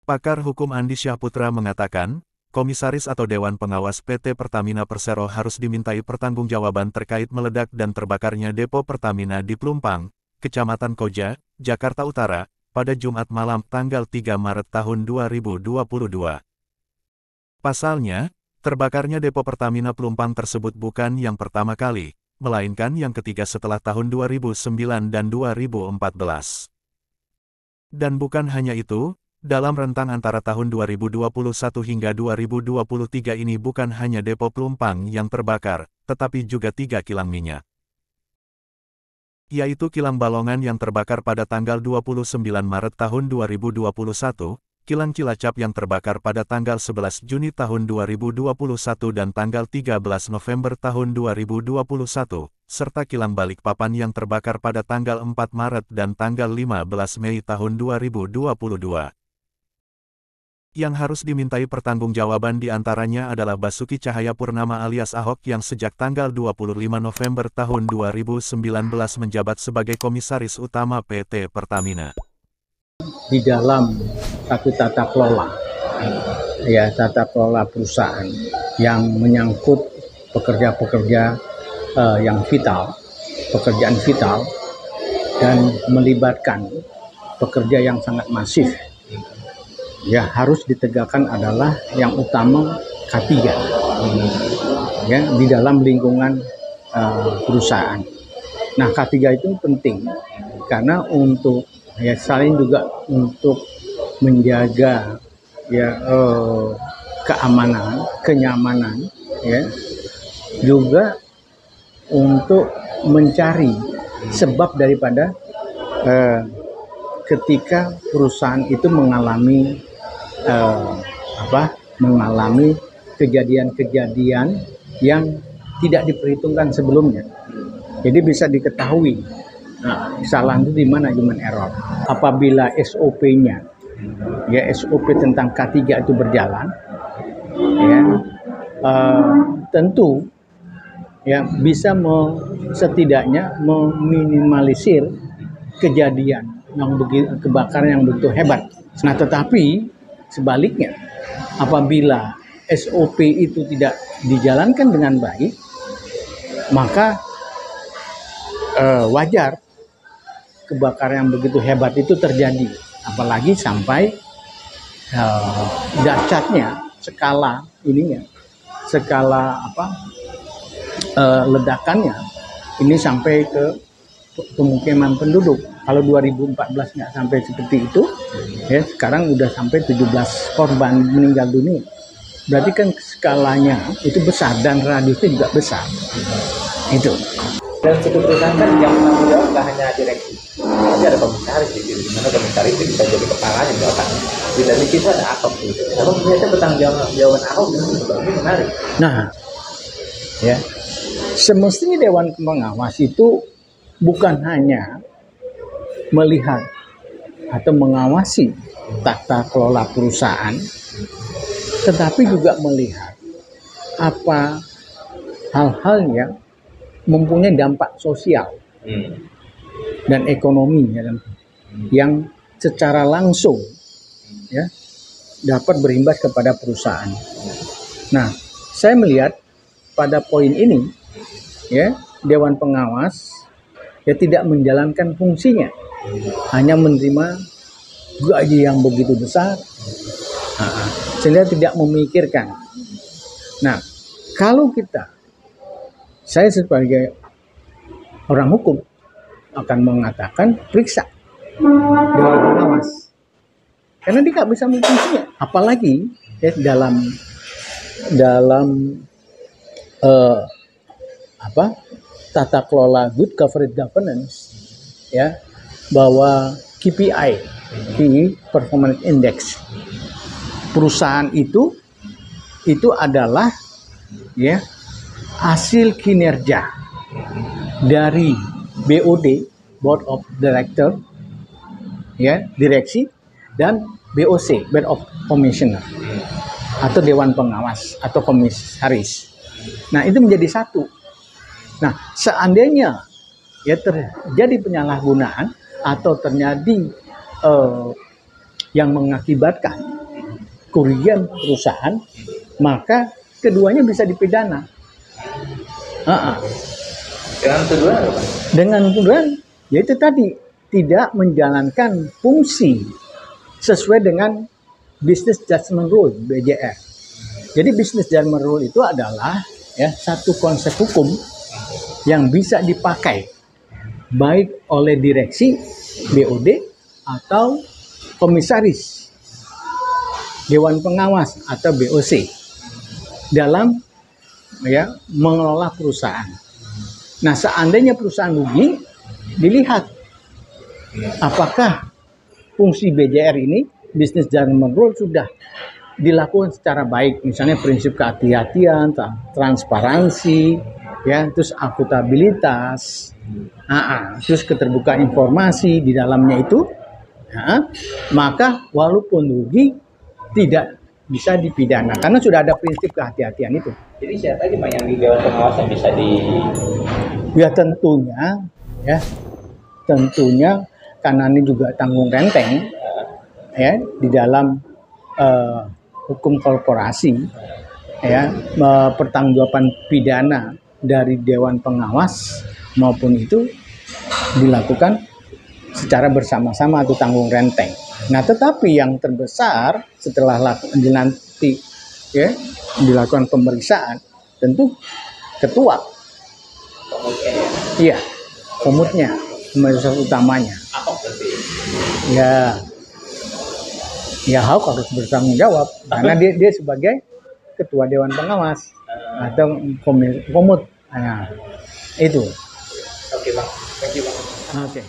Pakar hukum Andi Syahputra mengatakan, Komisaris atau Dewan Pengawas PT Pertamina Persero harus dimintai pertanggungjawaban terkait meledak dan terbakarnya depo Pertamina di Pelumpang, Kecamatan Koja, Jakarta Utara, pada Jumat malam tanggal 3 Maret tahun 2022. Pasalnya, terbakarnya depo Pertamina Pelumpang tersebut bukan yang pertama kali, melainkan yang ketiga setelah tahun 2009 dan 2014. Dan bukan hanya itu, dalam rentang antara tahun 2021 hingga 2023 ini bukan hanya depo Pelumpang yang terbakar, tetapi juga 3 kilang minyak. Yaitu kilang Balongan yang terbakar pada tanggal 29 Maret tahun 2021, kilang Cilacap yang terbakar pada tanggal 11 Juni tahun 2021 dan tanggal 13 November tahun 2021, serta kilang Balikpapan yang terbakar pada tanggal 4 Maret dan tanggal 15 Mei tahun 2022. Yang harus dimintai pertanggungjawaban diantaranya adalah Basuki Cahayapurnama alias Ahok yang sejak tanggal 25 November tahun 2019 menjabat sebagai Komisaris Utama PT Pertamina. Di dalam satu tata kelola, tata kelola perusahaan yang menyangkut pekerja-pekerja yang vital, pekerjaan vital, dan melibatkan pekerja yang sangat masif, harus ditegakkan adalah yang utama K3 di dalam lingkungan perusahaan. Nah, K3 itu penting karena untuk saling juga untuk menjaga keamanan, kenyamanan, juga untuk mencari sebab daripada ketika perusahaan itu mengalami kejadian-kejadian yang tidak diperhitungkan sebelumnya. Jadi bisa diketahui kesalahan itu di mana, human error. Apabila SOP-nya, SOP tentang K3 itu berjalan, tentu bisa setidaknya meminimalisir kejadian yang kebakaran yang begitu hebat. Nah, tetapi sebaliknya, apabila SOP itu tidak dijalankan dengan baik, maka wajar kebakaran yang begitu hebat itu terjadi. Apalagi sampai dahsyatnya skala ledakannya ini sampai ke pemukiman penduduk. Kalau 2014 nggak sampai seperti itu, sekarang udah sampai 17 korban meninggal dunia. Berarti kan skalanya itu besar dan radiusnya juga besar. Itu. Dan suatu perusahaan kan yang menanggung jawab nggak hanya direksi, tapi ada komisaris di sini, di mana komisaris itu bisa jadi kepalanya misalkan. Di situ ada Ahok gitu. Kalau ternyata pertanggungjawaban Ahok itu sebenarnya menarik. Nah, semestinya Dewan Pengawas itu bukan hanya melihat atau mengawasi tata kelola perusahaan, tetapi juga melihat apa hal-hal yang mempunyai dampak sosial dan ekonomi yang secara langsung dapat berimbas kepada perusahaan. Nah, saya melihat pada poin ini Dewan Pengawas tidak menjalankan fungsinya, hanya menerima gaji yang begitu besar, sehingga tidak memikirkan. Nah, kalau saya sebagai orang hukum akan mengatakan periksa Dewan Pengawas, karena dia nggak bisa memfungsinya, apalagi dalam tata kelola good corporate governance, bahwa KPI, Key Performance Index, perusahaan itu adalah hasil kinerja dari BOD, Board of Director, direksi, dan BOC, Board of Commissioner, atau Dewan Pengawas atau Komisaris. Nah, itu menjadi satu. Nah, seandainya terjadi penyalahgunaan atau terjadi yang mengakibatkan kerugian perusahaan, maka keduanya bisa dipidana. Dengan tuduhan apa, Pak? Dengan tuduhan, yaitu tadi tidak menjalankan fungsi sesuai dengan Business Judgment Rule (BJR). Jadi Business Judgment Rule itu adalah ya satu konsep hukum yang bisa dipakai baik oleh direksi BOD atau komisaris Dewan Pengawas atau BOC dalam ya mengelola perusahaan. Nah, seandainya perusahaan rugi, dilihat apakah fungsi BJR ini, Business Judgment Rule, sudah dilakukan secara baik, misalnya prinsip kehati-hatian, transparansi, ya, terus akuntabilitas, terus keterbukaan informasi di dalamnya itu, maka walaupun rugi tidak bisa dipidana karena sudah ada prinsip kehati-hatian itu. Jadi siapa aja Pak yang di Dewan Pengawas yang bisa di... Ya tentunya karena ini juga tanggung renteng ya di dalam hukum korporasi ya, pertanggungjawaban pidana dari Dewan Pengawas maupun itu dilakukan secara bersama-sama atau tanggung renteng. Nah, tetapi yang terbesar setelah nanti ya dilakukan pemeriksaan, tentu ketua, iya, komutnya, pemeriksaan utamanya. Ahok berarti. Ya Ahok harus bertanggung jawab karena dia sebagai ketua Dewan Pengawas atau komut. Nah, itu. Oke Bang, thank you Bang. Oke.